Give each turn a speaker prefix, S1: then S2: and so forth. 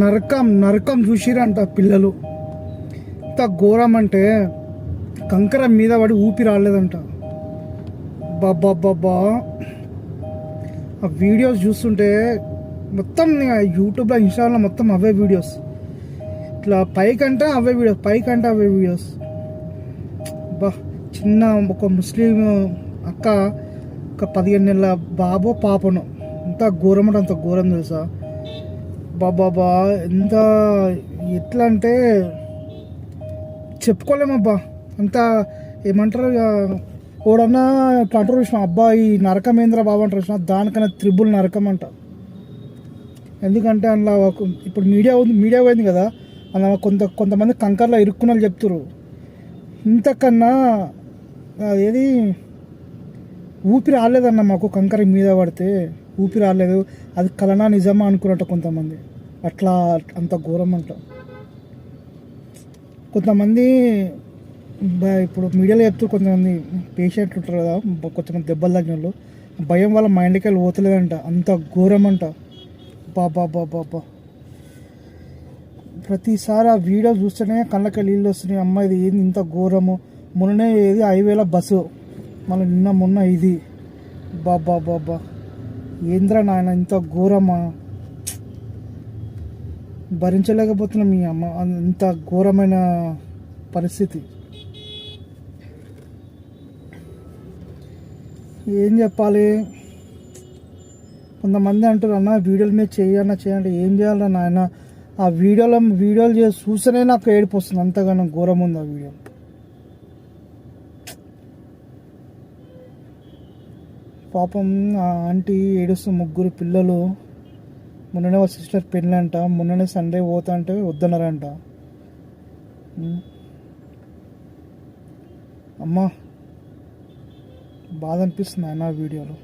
S1: నరకం నరకం చూసిరంట పిల్లలు. ఇంత ఘోరం అంటే కంకర మీద పడి ఊపి రాలేదంట. బాబా ఆ వీడియోస్ చూస్తుంటే మొత్తం యూట్యూబ్లో ఇన్స్టాగ్రామ్లో మొత్తం అవే వీడియోస్. ఇట్లా పైకంటే అవే వీడియోస్. బా చిన్న ఒక ముస్లిం అక్క ఒక 15 నెలల బాబో పాపను ఎంత ఘోరం అంటే అంత ఘోరం తెలుసా. బాబా ఎంత ఎట్లా అంటే చెప్పుకోలేమబ్బా. అంత ఏమంటారు ఓడన్నా అంటారు చూసిన, అబ్బా ఈ నరకమేంద్ర బాబు అంటారు చూసిన, దానికన్నా త్రిబుల్ నరకం అంట. ఎందుకంటే అందులో ఇప్పుడు మీడియా పోయింది కదా, అలా కొంతమంది కంకర్లో ఇరుక్కున్న చెప్తారు. ఇంతకన్నా అదేది ఊపిరి రాలేదన్న మాకు కంకర మీద పడితే ఊపిరి రాలేదు. అది కలనా నిజమా అనుకున్నట్టు కొంతమంది. అట్లా అంత ఘోరం అంట. కొంతమంది ఇప్పుడు మీడియాలో చెప్తూ కొంతమంది పేషెంట్లు ఉంటారు కదా, కొంతమంది దెబ్బలు తగిన వాళ్ళు, భయం వల్ల మైండ్కి వెళ్ళి పోతలేదంట. అంత ఘోరం అంట. బాబా ప్రతిసారి ఆ వీడియో చూస్తేనే కళ్ళకి నీళ్ళు వస్తున్నాయి. అమ్మ ఇది ఏంది ఇంత ఘోరము. మొన్ననే ఏది హైవేల బస్సు, మళ్ళీ మొన్న ఇది. బాబా ఏంద్రా నాయన ఇంత ఘోరమా. భరించలేకపోతున్నాం మీ అమ్మ, ఇంత ఘోరమైన పరిస్థితి. ఏం చెప్పాలి. కొంతమంది అంటారు అన్న వీడియోల మీద చేయండి. ఏం చేయాలన్నా నాయన, ఆ వీడియోలు చేసి చూస్తేనే నాకు ఏడుపు వస్తుంది. అంతగానో ఘోరం ఉంది ఆ వీడియో. పాపం ఆ ఆంటీ ఏడుస్తూ, 3 పిల్లలు. మొన్ననే వాళ్ళ సిస్టర్ పెళ్ళి అంట, మొన్ననే సండే పోతా అంటే వద్దన్నారంట. అమ్మా బాధ అనిపిస్తుంది ఆయన వీడియోలో.